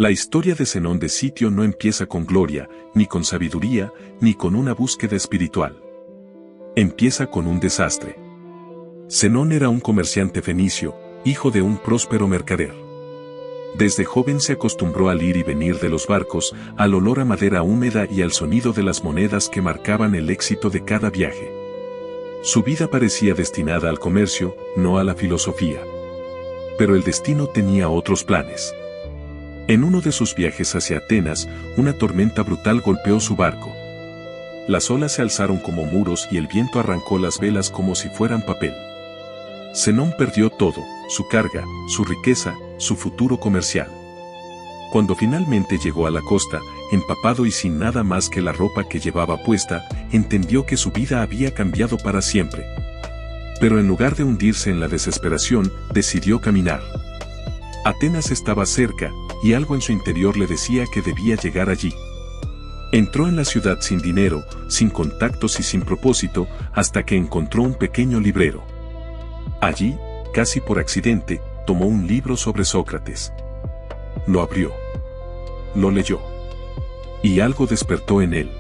La historia de Zenón de Sitio no empieza con gloria, ni con sabiduría, ni con una búsqueda espiritual. Empieza con un desastre. Zenón era un comerciante fenicio, hijo de un próspero mercader. Desde joven se acostumbró al ir y venir de los barcos, al olor a madera húmeda y al sonido de las monedas que marcaban el éxito de cada viaje. Su vida parecía destinada al comercio, no a la filosofía. Pero el destino tenía otros planes. En uno de sus viajes hacia Atenas, una tormenta brutal golpeó su barco. Las olas se alzaron como muros y el viento arrancó las velas como si fueran papel. Zenón perdió todo, su carga, su riqueza, su futuro comercial. Cuando finalmente llegó a la costa, empapado y sin nada más que la ropa que llevaba puesta, entendió que su vida había cambiado para siempre. Pero en lugar de hundirse en la desesperación, decidió caminar. Atenas estaba cerca, y algo en su interior le decía que debía llegar allí. Entró en la ciudad sin dinero, sin contactos y sin propósito, hasta que encontró un pequeño librero. Allí, casi por accidente, tomó un libro sobre Sócrates. Lo abrió. Lo leyó. Y algo despertó en él.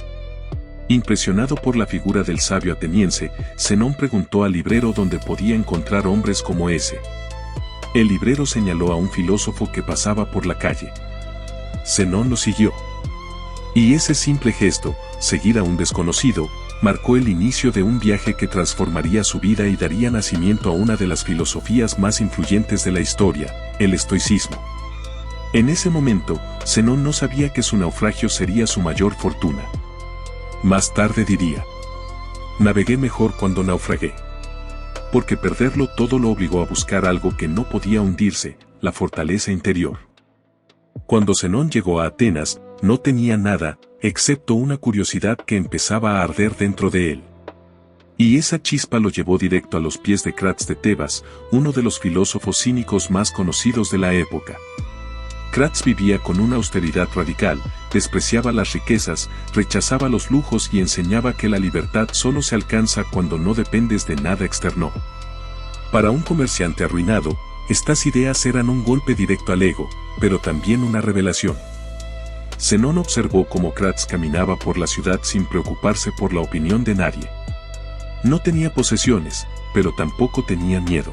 Impresionado por la figura del sabio ateniense, Zenón preguntó al librero dónde podía encontrar hombres como ese. El librero señaló a un filósofo que pasaba por la calle. Zenón lo siguió. Y ese simple gesto, seguir a un desconocido, marcó el inicio de un viaje que transformaría su vida y daría nacimiento a una de las filosofías más influyentes de la historia, el estoicismo. En ese momento, Zenón no sabía que su naufragio sería su mayor fortuna. Más tarde diría: navegué mejor cuando naufragué. Porque perderlo todo lo obligó a buscar algo que no podía hundirse, la fortaleza interior. Cuando Zenón llegó a Atenas, no tenía nada, excepto una curiosidad que empezaba a arder dentro de él. Y esa chispa lo llevó directo a los pies de Crates de Tebas, uno de los filósofos cínicos más conocidos de la época. Crates vivía con una austeridad radical, despreciaba las riquezas, rechazaba los lujos y enseñaba que la libertad solo se alcanza cuando no dependes de nada externo. Para un comerciante arruinado, estas ideas eran un golpe directo al ego, pero también una revelación. Zenón observó cómo Crates caminaba por la ciudad sin preocuparse por la opinión de nadie. No tenía posesiones, pero tampoco tenía miedo.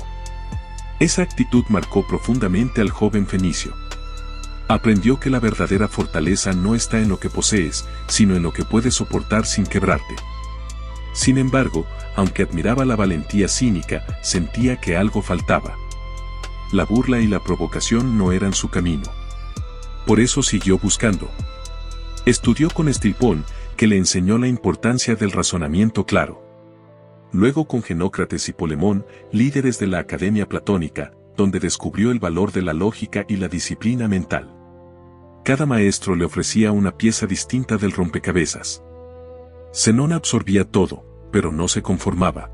Esa actitud marcó profundamente al joven fenicio. Aprendió que la verdadera fortaleza no está en lo que posees, sino en lo que puedes soportar sin quebrarte. Sin embargo, aunque admiraba la valentía cínica, sentía que algo faltaba. La burla y la provocación no eran su camino. Por eso siguió buscando. Estudió con Estilpón, que le enseñó la importancia del razonamiento claro. Luego con Genócrates y Polemón, líderes de la Academia Platónica, donde descubrió el valor de la lógica y la disciplina mental. Cada maestro le ofrecía una pieza distinta del rompecabezas. Zenón absorbía todo, pero no se conformaba.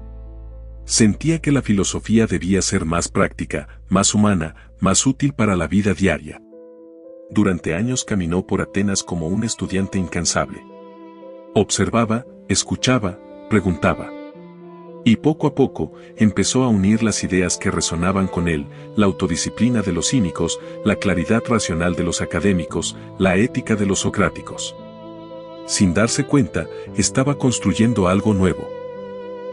Sentía que la filosofía debía ser más práctica, más humana, más útil para la vida diaria. Durante años caminó por Atenas como un estudiante incansable. Observaba, escuchaba, preguntaba. Y poco a poco, empezó a unir las ideas que resonaban con él, la autodisciplina de los cínicos, la claridad racional de los académicos, la ética de los socráticos. Sin darse cuenta, estaba construyendo algo nuevo.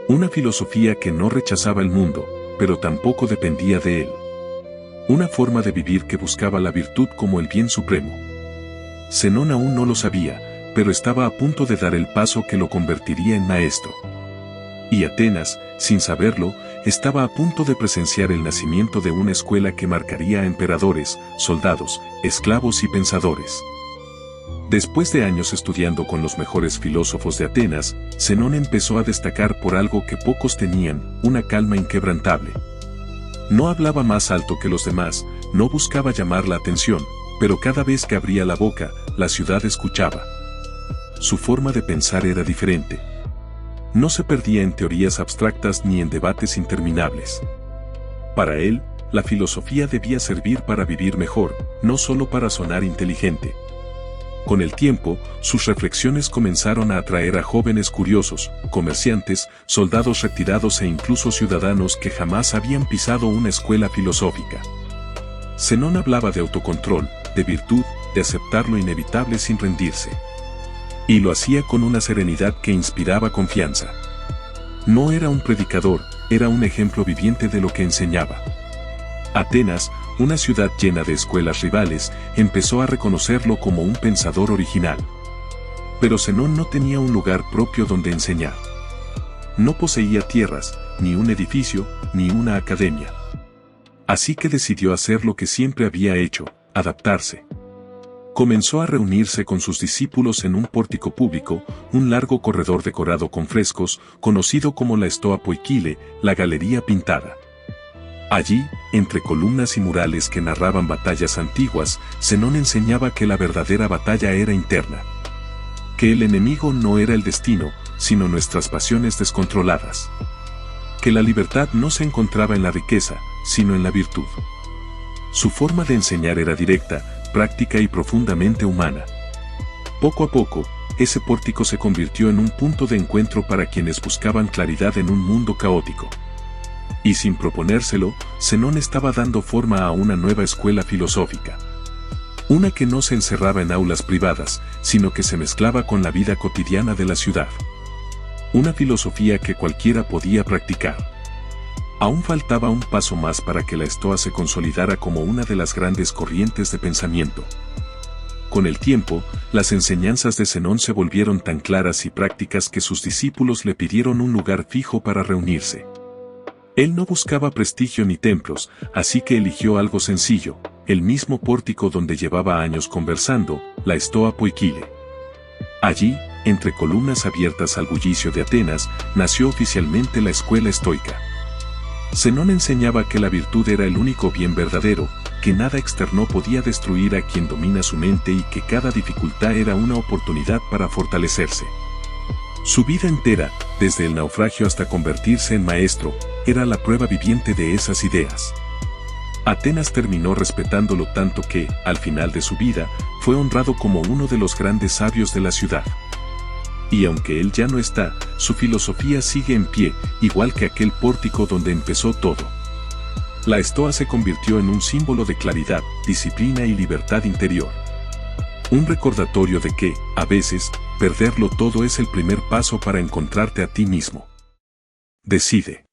Una filosofía que no rechazaba el mundo, pero tampoco dependía de él. Una forma de vivir que buscaba la virtud como el bien supremo. Zenón aún no lo sabía, pero estaba a punto de dar el paso que lo convertiría en maestro. Y Atenas, sin saberlo, estaba a punto de presenciar el nacimiento de una escuela que marcaría a emperadores, soldados, esclavos y pensadores. Después de años estudiando con los mejores filósofos de Atenas, Zenón empezó a destacar por algo que pocos tenían, una calma inquebrantable. No hablaba más alto que los demás, no buscaba llamar la atención, pero cada vez que abría la boca, la ciudad escuchaba. Su forma de pensar era diferente. No se perdía en teorías abstractas ni en debates interminables. Para él, la filosofía debía servir para vivir mejor, no solo para sonar inteligente. Con el tiempo, sus reflexiones comenzaron a atraer a jóvenes curiosos, comerciantes, soldados retirados e incluso ciudadanos que jamás habían pisado una escuela filosófica. Zenón hablaba de autocontrol, de virtud, de aceptar lo inevitable sin rendirse. Y lo hacía con una serenidad que inspiraba confianza. No era un predicador, era un ejemplo viviente de lo que enseñaba. Atenas, una ciudad llena de escuelas rivales, empezó a reconocerlo como un pensador original. Pero Zenón no tenía un lugar propio donde enseñar. No poseía tierras, ni un edificio, ni una academia. Así que decidió hacer lo que siempre había hecho, adaptarse. Comenzó a reunirse con sus discípulos en un pórtico público, un largo corredor decorado con frescos, conocido como la Stoa Poikile, la galería pintada. Allí, entre columnas y murales que narraban batallas antiguas, Zenón enseñaba que la verdadera batalla era interna. Que el enemigo no era el destino, sino nuestras pasiones descontroladas. Que la libertad no se encontraba en la riqueza, sino en la virtud. Su forma de enseñar era directa, práctica y profundamente humana. Poco a poco, ese pórtico se convirtió en un punto de encuentro para quienes buscaban claridad en un mundo caótico. Y sin proponérselo, Zenón estaba dando forma a una nueva escuela filosófica. Una que no se encerraba en aulas privadas, sino que se mezclaba con la vida cotidiana de la ciudad. Una filosofía que cualquiera podía practicar. Aún faltaba un paso más para que la Estoa se consolidara como una de las grandes corrientes de pensamiento. Con el tiempo, las enseñanzas de Zenón se volvieron tan claras y prácticas que sus discípulos le pidieron un lugar fijo para reunirse. Él no buscaba prestigio ni templos, así que eligió algo sencillo, el mismo pórtico donde llevaba años conversando, la Stoa Poikile. Allí, entre columnas abiertas al bullicio de Atenas, nació oficialmente la escuela estoica. Zenón enseñaba que la virtud era el único bien verdadero, que nada externo podía destruir a quien domina su mente y que cada dificultad era una oportunidad para fortalecerse. Su vida entera, desde el naufragio hasta convertirse en maestro, era la prueba viviente de esas ideas. Atenas terminó respetándolo tanto que, al final de su vida, fue honrado como uno de los grandes sabios de la ciudad. Y aunque él ya no está, su filosofía sigue en pie, igual que aquel pórtico donde empezó todo. La Estoa se convirtió en un símbolo de claridad, disciplina y libertad interior. Un recordatorio de que, a veces, perderlo todo es el primer paso para encontrarte a ti mismo. Decide.